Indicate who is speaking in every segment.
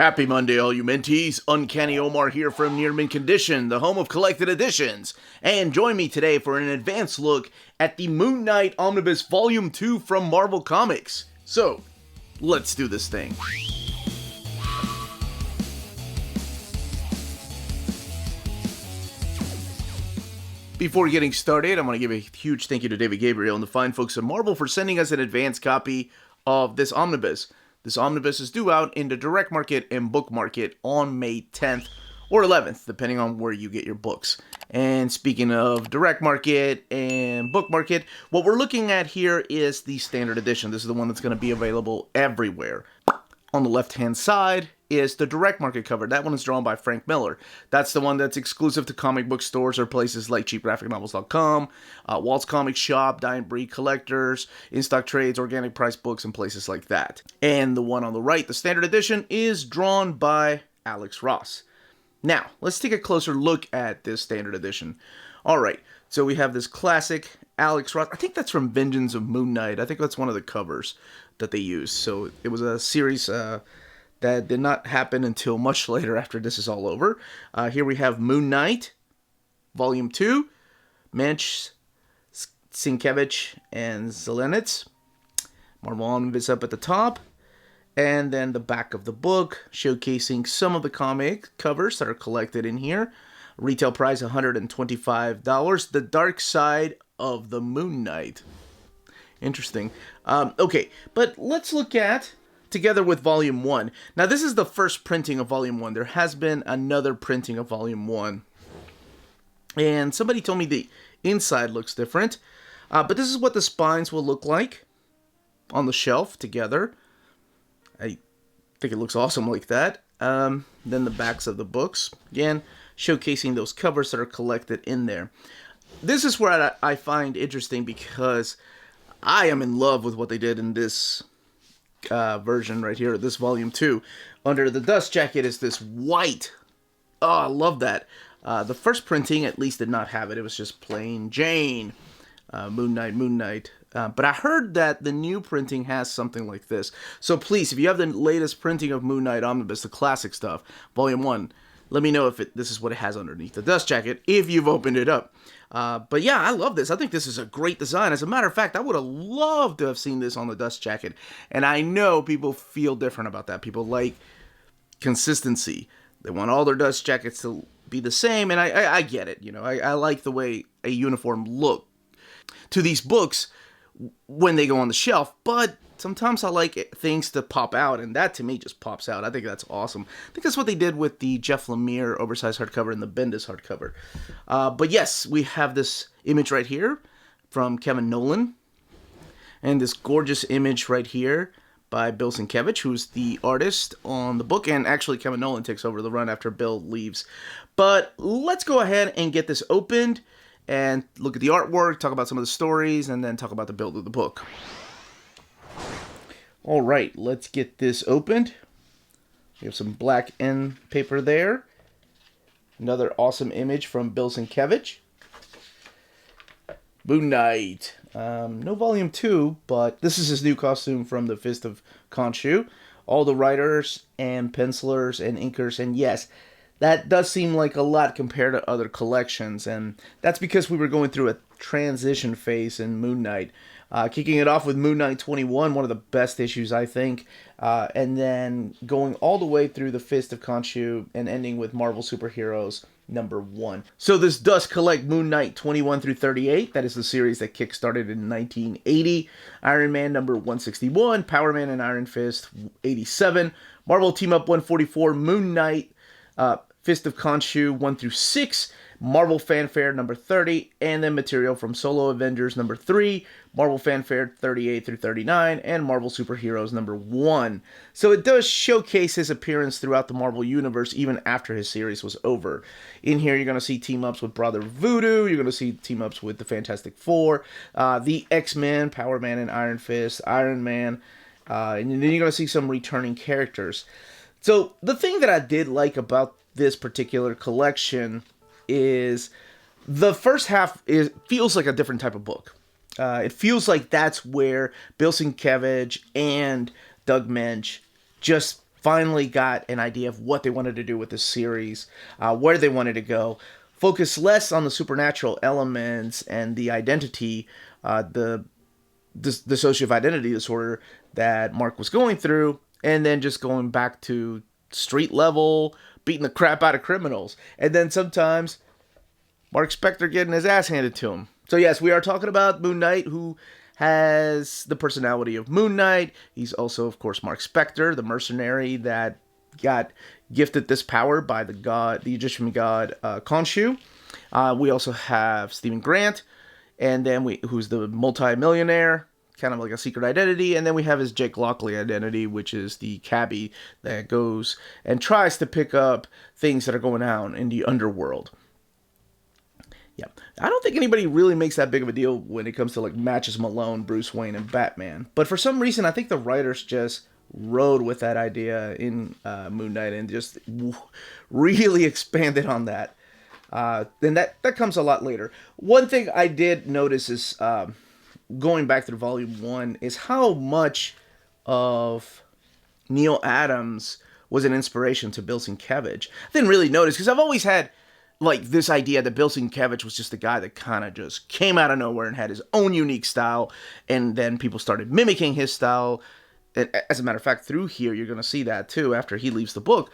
Speaker 1: Happy Monday, all you mentees. Uncanny Omar here from Near Mint Condition, the home of collected editions. And join me today for an advanced look at the Moon Knight Omnibus Volume 2 from Marvel Comics. So, let's do this thing. Before getting started, I want to give a huge thank you to David Gabriel and the fine folks at Marvel for sending us an advanced copy of this omnibus. This omnibus is due out in the direct market and book market on May 10th or 11th, depending on where you get your books. And speaking of direct market and book market, what we're looking at here is the standard edition. This is the one that's going to be available everywhere. On the left-hand side is the direct market cover. That one is drawn by Frank Miller. That's the one that's exclusive to comic book stores or places like cheapgraphicnovels.com, Walt's Comic Shop, Dine Breed Collectors, in-stock trades, organic price books, and places like that. And the one on the right, the standard edition, is drawn by Alex Ross. Now, let's take a closer look at this standard edition. Alright, so we have this classic Alex Ross. I think that's from Vengeance of Moon Knight. I think that's one of the covers that they used. So it was a series that did not happen until much later after this is all over. Here we have Moon Knight, Volume 2, Mensch, Sienkiewicz, and Zelenitz. Marvel Omnibus up at the top. And then the back of the book, showcasing some of the comic covers that are collected in here. Retail price $125. The Dark Side of the Moon Knight. Interesting. Okay, but let's look at, together with Volume 1. Now, this is the first printing of Volume 1. There has been another printing of Volume 1. And somebody told me the inside looks different. But this is what the spines will look like on the shelf together. I think it looks awesome like that. Then the backs of the books. Again, showcasing those covers that are collected in there. This is where I find interesting because I am in love with what they did in this version right here, this Volume 2. Under the dust jacket is this white. Oh, I love that. The first printing at least did not have it. It was just plain Jane. Moon Knight. But I heard that the new printing has something like this. So please, if you have the latest printing of Moon Knight Omnibus, the classic stuff, Volume 1, let me know if this is what it has underneath the dust jacket, if you've opened it up. But yeah, I love this. I think this is a great design. As a matter of fact, I would have loved to have seen this on the dust jacket. And I know people feel different about that. People like consistency. They want all their dust jackets to be the same. And I get it. You know, I like the way a uniform look to these books when they go on the shelf. But sometimes I like things to pop out, and that to me just pops out. I think that's awesome. I think that's what they did with the Jeff Lemire oversized hardcover and the Bendis hardcover. But yes, we have this image right here from Kevin Nolan, and this gorgeous image right here by Bill Sienkiewicz, who's the artist on the book, and actually Kevin Nolan takes over the run after Bill leaves. But let's go ahead and get this opened and look at the artwork, talk about some of the stories, and then talk about the build of the book. Alright, let's get this opened. We have some black end paper there. Another awesome image from Bill Sienkiewicz. Moon Knight. No Volume 2, but this is his new costume from the Fist of Khonshu. All the writers and pencilers and inkers, and yes, that does seem like a lot compared to other collections, and that's because we were going through a transition phase in Moon Knight. Kicking it off with Moon Knight 21, one of the best issues, I think, and then going all the way through the Fist of Khonshu and ending with Marvel Superheroes number 1. So this does collect Moon Knight 21 through 38. That is the series that kickstarted in 1980. Iron Man number 161, Power Man and Iron Fist 87, Marvel Team Up 144, Moon Knight, Fist of Khonshu 1 through 6, Marvel Fanfare number 30, and then material from Solo Avengers number 3, Marvel Fanfare 38 through 39, and Marvel Superheroes number 1. So it does showcase his appearance throughout the Marvel Universe even after his series was over. In here you're going to see team-ups with Brother Voodoo, you're going to see team-ups with the Fantastic Four, the X-Men, Power Man and Iron Fist, Iron Man, and then you're going to see some returning characters. So the thing that I did like about this particular collection is the first half feels like a different type of book. It feels like that's where Bill Sienkiewicz and Doug Moench just finally got an idea of what they wanted to do with this series, where they wanted to go. Focus less on the supernatural elements and the identity, the dissociative identity disorder that Mark was going through, and then just going back to street level, beating the crap out of criminals. And then sometimes Mark Spector getting his ass handed to him. So yes, we are talking about Moon Knight, who has the personality of Moon Knight. He's also, of course, Mark Spector, the mercenary that got gifted this power by the Egyptian god Khonshu. We also have Stephen Grant, and then who's the multi-millionaire, kind of like a secret identity, and then we have his Jake Lockley identity, which is the cabbie that goes and tries to pick up things that are going on in the underworld. Yeah, I don't think anybody really makes that big of a deal when it comes to like matches Malone, Bruce Wayne, and Batman. But for some reason, I think the writers just rode with that idea in Moon Knight and just really expanded on that. Then that comes a lot later. One thing I did notice is going back through Volume 1 is how much of Neal Adams was an inspiration to Bill Sienkiewicz. I didn't really notice because I've always had like this idea that Bill Sienkiewicz was just a guy that kind of just came out of nowhere and had his own unique style, and then people started mimicking his style. And as a matter of fact, through here, you're going to see that too after he leaves the book.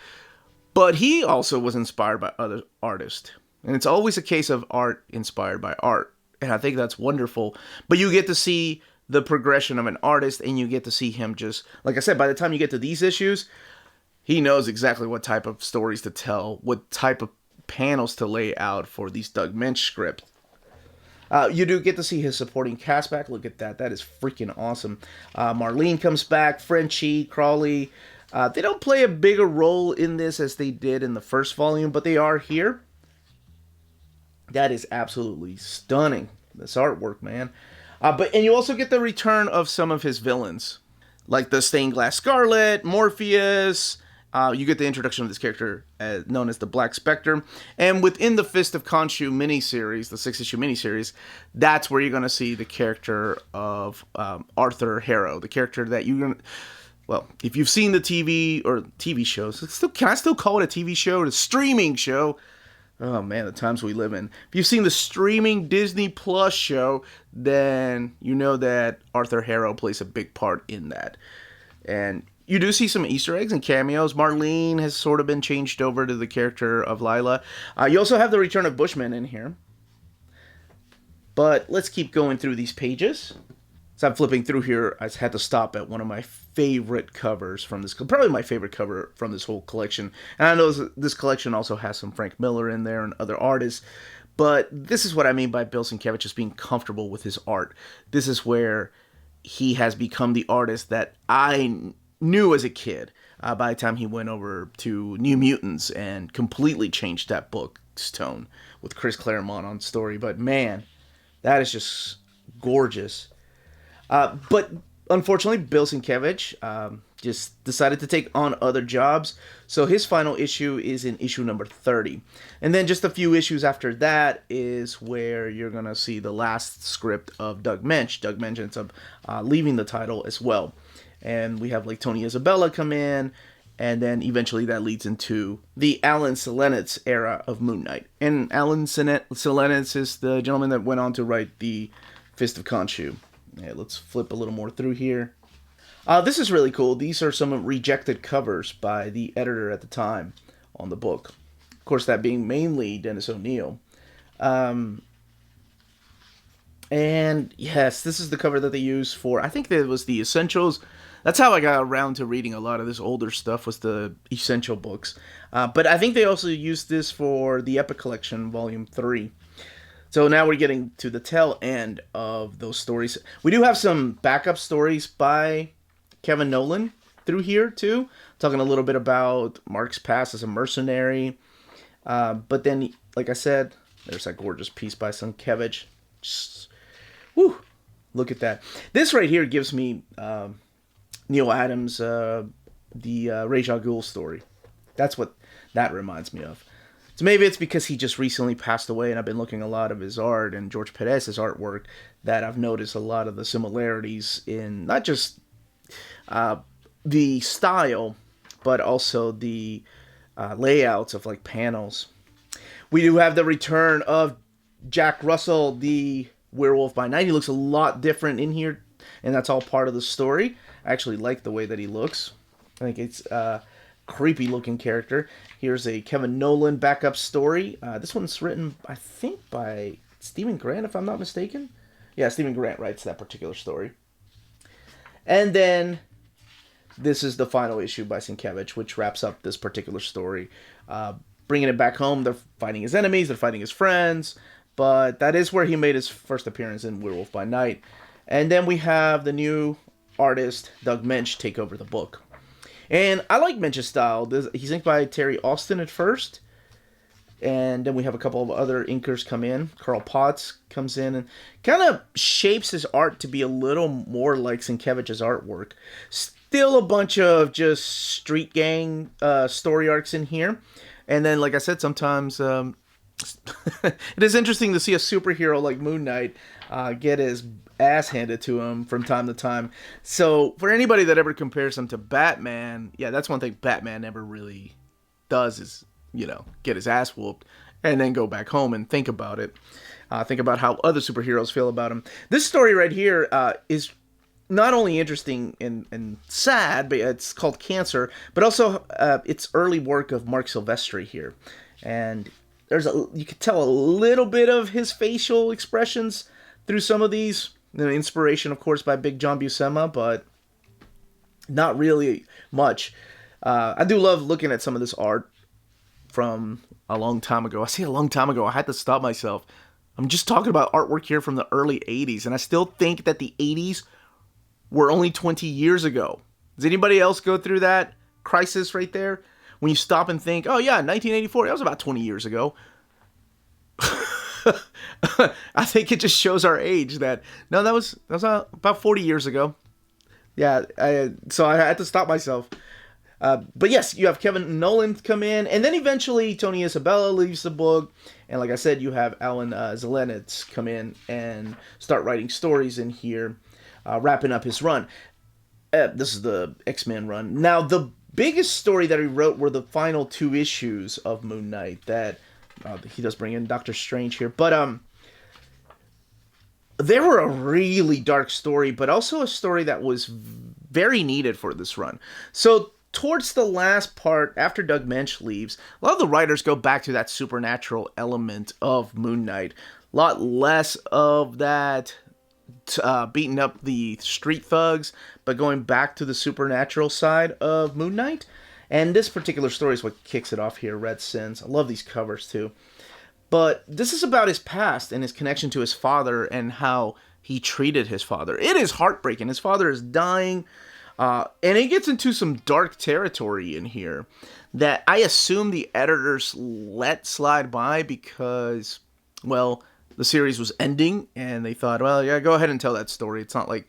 Speaker 1: But he also was inspired by other artists. And it's always a case of art inspired by art. And I think that's wonderful. But you get to see the progression of an artist, and you get to see him just, like I said, by the time you get to these issues, he knows exactly what type of stories to tell, what type of panels to lay out for these Doug Moench scripts. You do get to see his supporting cast back. Look at that. That is freaking awesome. Marlene comes back. Frenchie, Crawley. They don't play a bigger role in this as they did in the first volume, but they are here. That is absolutely stunning. This artwork, man. And you also get the return of some of his villains, like the Stained Glass Scarlet, Morpheus. You get the introduction of this character known as the Black Spectre. And within the Fist of Khonshu miniseries, the 6-issue miniseries, that's where you're going to see the character of Arthur Harrow, the character that you're going to... Well, if you've seen the TV shows, can I still call it a TV show? The streaming show. Oh man, the times we live in. If you've seen the streaming Disney Plus show, then you know that Arthur Harrow plays a big part in that. And you do see some Easter eggs and cameos. Marlene has sort of been changed over to the character of Lila. You also have the return of Bushman in here. But let's keep going through these pages. As I'm flipping through here, I had to stop at one of my favorite covers from this, probably my favorite cover from this whole collection. And I know this collection also has some Frank Miller in there and other artists. But this is what I mean by Bill Sienkiewicz just being comfortable with his art. This is where he has become the artist that I knew as a kid by the time he went over to New Mutants and completely changed that book's tone with Chris Claremont on story. But man, that is just gorgeous. But unfortunately, Bill Sienkiewicz just decided to take on other jobs. So his final issue is in issue number 30. And then just a few issues after that is where you're going to see the last script of Doug Moench. Doug Moench ends up leaving the title as well. And we have like Tony Isabella come in, and then eventually that leads into the Alan Selenitz era of Moon Knight. And Alan Selenitz is the gentleman that went on to write the Fist of Khonshu. Yeah, let's flip a little more through here. This is really cool. These are some rejected covers by the editor at the time on the book. Of course, that being mainly Dennis O'Neil. And yes, this is the cover that they used for, I think that was the Essentials. That's how I got around to reading a lot of this older stuff, was the Essential books. But I think they also used this for the Epic Collection, Volume 3. So now we're getting to the tail end of those stories. We do have some backup stories by Kevin Nolan through here, too. Talking a little bit about Mark's past as a mercenary. But then, like I said, there's that gorgeous piece by Sienkiewicz. Just, whew, look at that. This right here gives me Neal Adams, the Ra's al Ghul story. That's what that reminds me of. So maybe it's because he just recently passed away and I've been looking a lot of his art and George Perez's artwork that I've noticed a lot of the similarities in not just the style, but also the layouts of like panels. We do have the return of Jack Russell, the Werewolf by Night. He looks a lot different in here, and that's all part of the story. I actually like the way that he looks. I think it's a creepy looking character. Here's a Kevin Nolan backup story. This one's written, I think, by Stephen Grant, if I'm not mistaken. Yeah, Stephen Grant writes that particular story. And then this is the final issue by Sienkiewicz, which wraps up this particular story. Bringing it back home, they're fighting his enemies, they're fighting his friends, but that is where he made his first appearance in Werewolf by Night. And then we have the new artist, Doug Moench, take over the book. And I like Moench's style. He's inked by Terry Austin at first, and then we have a couple of other inkers come in. Carl Potts comes in and kind of shapes his art to be a little more like Sienkiewicz's artwork. Still a bunch of just street gang story arcs in here. And then, like I said, sometimes it is interesting to see a superhero like Moon Knight get his ass handed to him from time to time. So for anybody that ever compares him to Batman, yeah, that's one thing Batman never really does is, get his ass whooped and then go back home and think about it. Think about how other superheroes feel about him. This story right here is not only interesting and sad, but it's called Cancer, but also it's early work of Mark Silvestri here. And you could tell a little bit of his facial expressions through some of these. Inspiration, of course, by Big John Buscema, but not really much. I do love looking at some of this art from a long time ago. I say a long time ago. I had to stop myself. I'm just talking about artwork here from the early 80s, and I still think that the 80s were only 20 years ago. Does anybody else go through that crisis right there? When you stop and think, oh yeah, 1984, that was about 20 years ago. I think it just shows our age that, no, that was about 40 years ago. Yeah, so I had to stop myself. But yes, you have Kevin Nolan come in, and then eventually Tony Isabella leaves the book. And like I said, you have Alan Zelenitz come in and start writing stories in here, wrapping up his run. This is the X-Men run. Now, the biggest story that he wrote were the final 2 issues of Moon Knight that he does bring in Doctor Strange here. But they were a really dark story, but also a story that was very needed for this run. So towards the last part, after Doug Moench leaves, a lot of the writers go back to that supernatural element of Moon Knight. A lot less of that beating up the street thugs, but going back to the supernatural side of Moon Knight. And this particular story is what kicks it off here, Red Sins. I love these covers too. But this is about his past and his connection to his father and how he treated his father. It is heartbreaking. His father is dying. And it gets into some dark territory in here that I assume the editors let slide by because, well, the series was ending and they thought, well, yeah, go ahead and tell that story. It's not like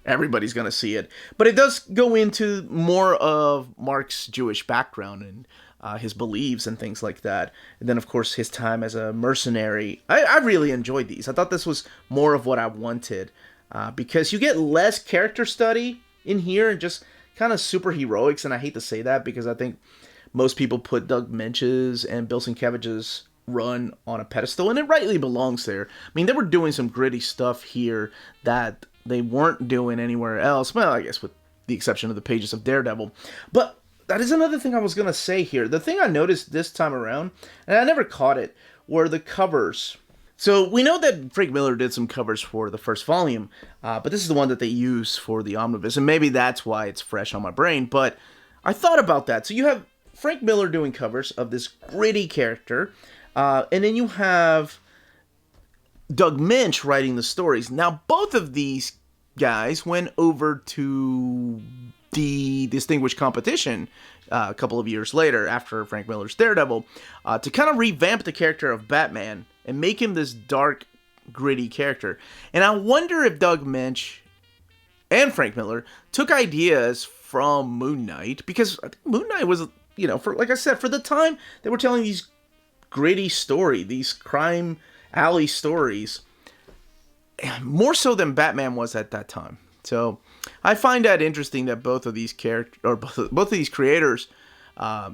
Speaker 1: everybody's going to see it. But it does go into more of Mark's Jewish background and his beliefs and things like that. And then, of course, his time as a mercenary. I really enjoyed these. I thought this was more of what I wanted because you get less character study in here and just kind of superheroics. And I hate to say that because I think most people put Doug Moench's and Bill Sienkiewicz's run on a pedestal, and it rightly belongs there. I mean, they were doing some gritty stuff here that they weren't doing anywhere else. Well, I guess with the exception of the pages of Daredevil. But that is another thing I was going to say here. The thing I noticed this time around, and I never caught it, were the covers. So we know that Frank Miller did some covers for the first volume, but this is the one that they use for the Omnibus, and maybe that's why it's fresh on my brain. But I thought about that. So you have Frank Miller doing covers of this gritty character, and then you have Doug Moench writing the stories. Now, both of these guys went over to the Distinguished Competition a couple of years later after Frank Miller's Daredevil to kind of revamp the character of Batman and make him this dark, gritty character. And I wonder if Doug Moench and Frank Miller took ideas from Moon Knight, because I think Moon Knight was, for, like I said, for the time, they were telling these gritty story, these crime alley stories, more so than Batman was at that time. So I find that interesting that both of these characters, or both of these creators,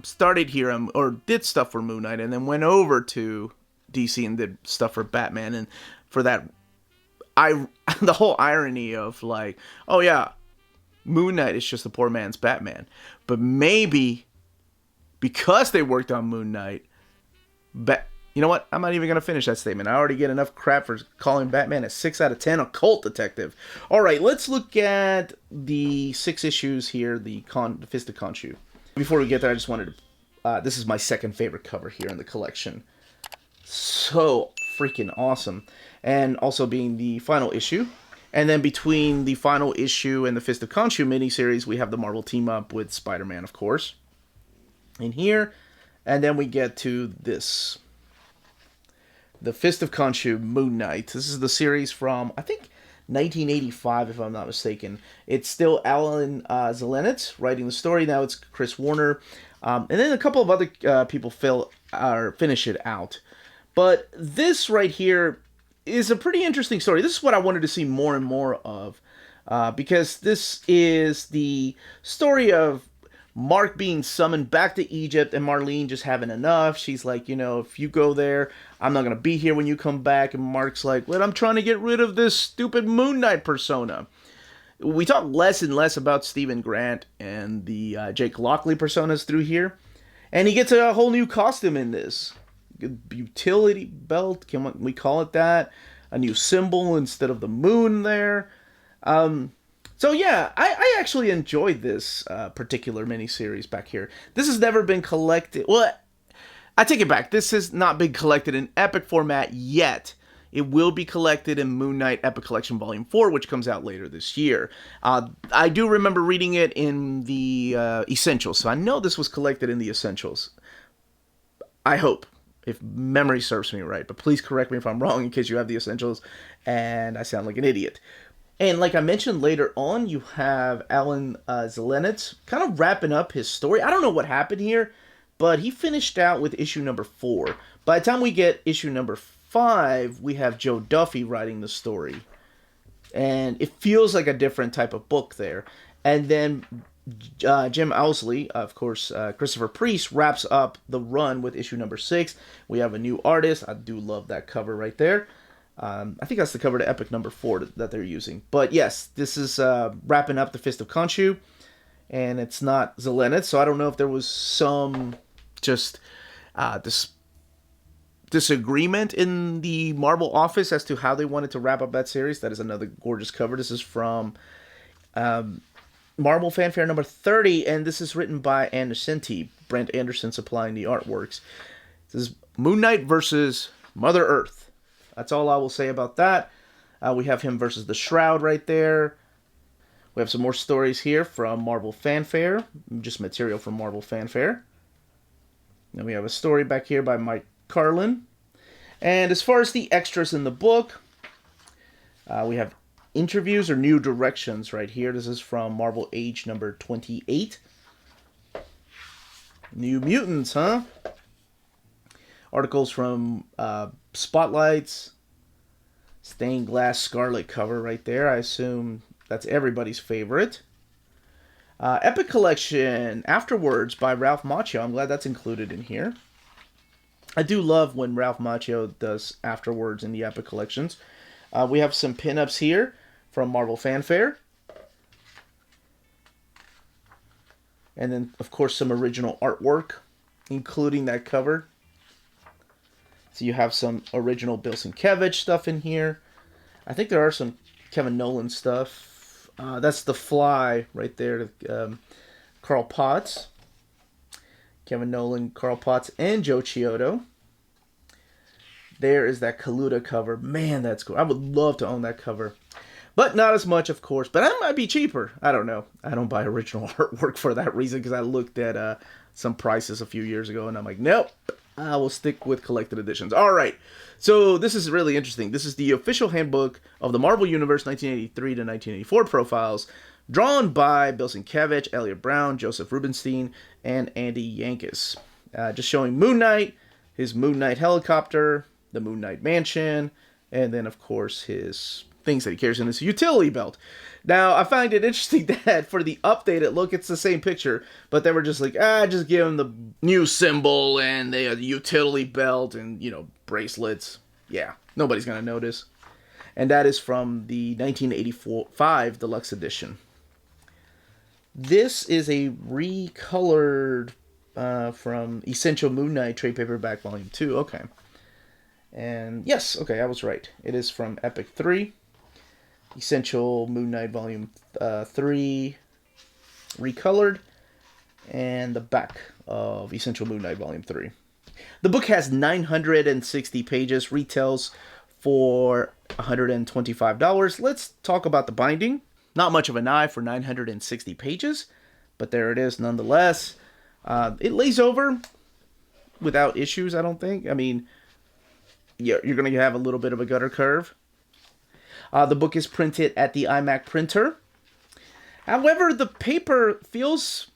Speaker 1: started here or did stuff for Moon Knight, and then went over to DC and did stuff for Batman. And for that, the whole irony of like, oh yeah, Moon Knight is just a poor man's Batman, but maybe because they worked on Moon Knight, you know what? I'm not even going to finish that statement. I already get enough crap for calling Batman a 6 out of 10 occult detective. All right, let's look at the 6 issues here, the Fist of Khonshu. Before we get there, I just wanted to... this is my second favorite cover here in the collection. So freaking awesome. And also being the final issue. And then between the final issue and the Fist of Khonshu miniseries, we have the Marvel team-up with Spider-Man, of course, in here. And then we get to this... The Fist of Khonshu, Moon Knight. This is the series from, I think, 1985, if I'm not mistaken. It's still Alan Zelenitz writing the story. Now it's Chris Warner. And then a couple of other people finish it out. But this right here is a pretty interesting story. This is what I wanted to see more and more of. Because this is the story of Mark being summoned back to Egypt and Marlene just having enough. She's like, you know, if you go there, I'm not going to be here when you come back. And Mark's like, well, I'm trying to get rid of this stupid Moon Knight persona. We talk less and less about Stephen Grant and the Jake Lockley personas through here. And he gets a whole new costume in this. Utility belt, can we call it that? A new symbol instead of the moon there. So yeah, I actually enjoyed this particular miniseries back here. This has never been collected. Well, I take it back. This has not been collected in Epic format yet. It will be collected in Moon Knight Epic Collection Volume 4, which comes out later this year. I do remember reading it in the Essentials, so I know this was collected in the Essentials. I hope, if memory serves me right. But please correct me if I'm wrong in case you have the Essentials and I sound like an idiot. And like I mentioned later on, you have Alan Zelenitz kind of wrapping up his story. I don't know what happened here, but he finished out with issue number 4. By the time we get issue number 5, we have Joe Duffy writing the story. And it feels like a different type of book there. And then Jim Owsley, of course, Christopher Priest, wraps up the run with issue number 6. We have a new artist. I do love that cover right there. I think that's the cover to Epic number 4 that they're using. But yes, this is wrapping up the Fist of Khonshu, and it's not Zelenitz, so I don't know if there was some just disagreement in the Marvel office as to how they wanted to wrap up that series. That is another gorgeous cover. This is from Marvel Fanfare number 30, and this is written by Anderson. Brent Anderson supplying the artworks. This is Moon Knight versus Mother Earth. That's all I will say about that. We have him versus the Shroud right there. We have some more stories here from Marvel Fanfare. Just material from Marvel Fanfare. Then we have a story back here by Mike Carlin. And as far as the extras in the book, we have interviews or new directions right here. This is from Marvel Age number 28. New Mutants, huh? Articles from Spotlights, stained glass scarlet cover right there. I assume that's everybody's favorite. Epic Collection Afterwards by Ralph Macchio. I'm glad that's included in here. I do love when Ralph Macchio does Afterwards in the Epic Collections. We have some pinups here from Marvel Fanfare. And then, of course, some original artwork, including that cover. So you have some original Bill Sienkiewicz stuff in here. I think there are some Kevin Nolan stuff. That's The Fly right there. Carl Potts. Kevin Nolan, Carl Potts, and Joe Chiodo. There is that Kaluta cover. Man, that's cool. I would love to own that cover. But not as much, of course. But that might be cheaper. I don't know. I don't buy original artwork for that reason because I looked at some prices a few years ago and I'm like, nope. I will stick with collected editions. All right. So this is really interesting. This is the official handbook of the Marvel Universe 1983 to 1984 profiles, drawn by Bill Sienkiewicz, Elliot Brown, Joseph Rubinstein, and Andy Yankees. Just showing Moon Knight, his Moon Knight helicopter, the Moon Knight mansion, and then, of course, his things that he carries in his utility belt. Now, I find it interesting that for the updated look, it's the same picture, but they were just like, just give him the new symbol and the utility belt and, bracelets. Yeah, nobody's going to notice. And that is from the 1985 Deluxe Edition. This is a recolored from Essential Moon Knight Trade Paperback Volume 2. Okay. And yes, okay, I was right. It is from Epic 3. Essential Moon Knight Volume 3 recolored, and the back of Essential Moon Knight Volume 3. The book has 960 pages, retails for $125. Let's talk about the binding. Not much of an eye for 960 pages, but there it is nonetheless. It lays over without issues, I don't think. I mean, you're going to have a little bit of a gutter curve. The book is printed at the iMac printer. However, the paper feels...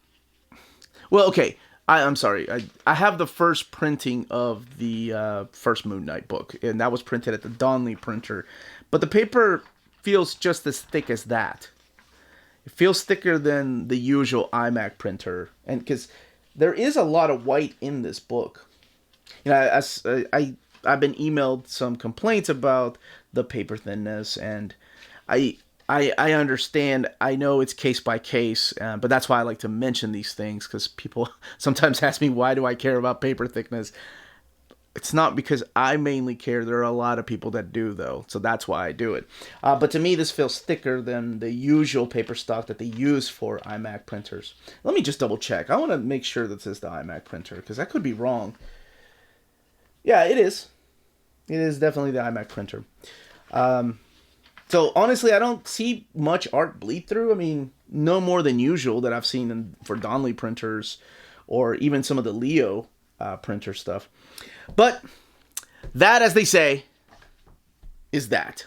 Speaker 1: Well, okay. I'm sorry. I have the first printing of the first Moon Knight book, and that was printed at the Donley printer. But the paper feels just as thick as that. It feels thicker than the usual iMac printer, and because there is a lot of white in this book. I've been emailed some complaints about the paper thinness, and I understand. I know it's case by case, but that's why I like to mention these things, because people sometimes ask me, why do I care about paper thickness? It's not because I mainly care. There are a lot of people that do, though, so that's why I do it. But to me, this feels thicker than the usual paper stock that they use for iMac printers. Let me just double check. I want to make sure that this is the iMac printer, because I could be wrong. Yeah, it is. It is definitely the iMac printer. So honestly, I don't see much art bleed through. I mean, no more than usual that I've seen for Donley printers or even some of the Leo printer stuff. But that, as they say, is that.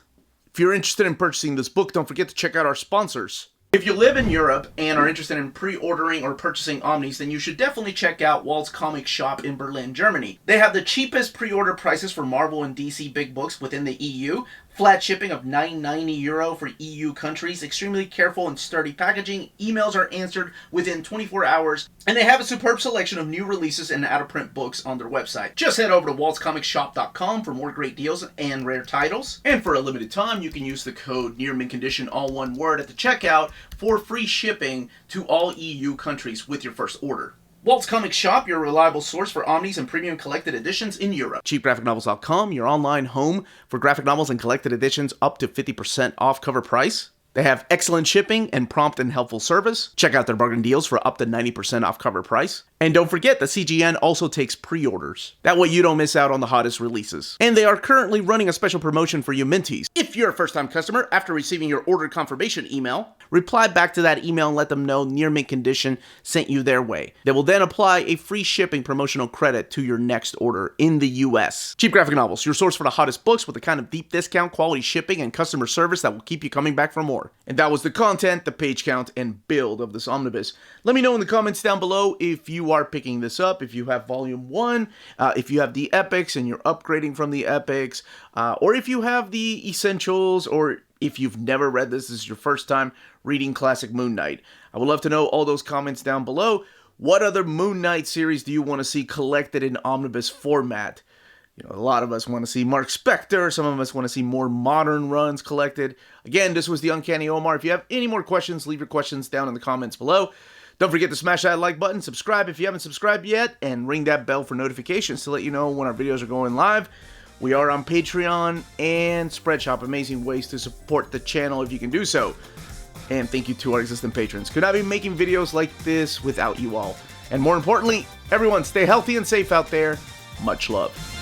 Speaker 1: If you're interested in purchasing this book, don't forget to check out our sponsors. If you live in Europe and are interested in pre-ordering or purchasing Omnis, then you should definitely check out Walt's Comic Shop in Berlin, Germany. They have the cheapest pre-order prices for Marvel and DC big books within the EU. Flat shipping of €9.90 for EU countries. Extremely careful and sturdy packaging. Emails are answered within 24 hours. And they have a superb selection of new releases and out-of-print books on their website. Just head over to waltscomicshop.com for more great deals and rare titles. And for a limited time, you can use the code Near Mint Condition, all one word, at the checkout for free shipping to all EU countries with your first order. Walt's Comic Shop, your reliable source for Omnis and premium collected editions in Europe. CheapGraphicNovels.com, your online home for graphic novels and collected editions up to 50% off cover price. They have excellent shipping and prompt and helpful service. Check out their bargain deals for up to 90% off cover price. And don't forget that CGN also takes pre-orders. That way you don't miss out on the hottest releases. And they are currently running a special promotion for you Minties. If you're a first-time customer, after receiving your order confirmation email, reply back to that email and let them know Near Mint Condition sent you their way. They will then apply a free shipping promotional credit to your next order in the US. Cheap Graphic Novels, your source for the hottest books with the kind of deep discount, quality shipping, and customer service that will keep you coming back for more. And that was the content, the page count, and build of this omnibus. Let me know in the comments down below if you are picking this up, if you have volume 1, if you have the epics and you're upgrading from the epics, or if you have the essentials, or if you've never read this is your first time reading classic Moon Knight. I would love to know all those comments down below. What other Moon Knight series do you want to see collected in omnibus format? You know, a lot of us want to see Mark Spector. Some of us want to see more modern runs collected. Again, this was the Uncanny Omar. If you have any more questions, leave your questions down in the comments below. Don't forget to smash that like button, subscribe if you haven't subscribed yet, and ring that bell for notifications to let you know when our videos are going live. We are on Patreon and Spreadshop. Amazing ways to support the channel if you can do so. And thank you to our existing patrons. Could not be making videos like this without you all. And more importantly, everyone stay healthy and safe out there. Much love.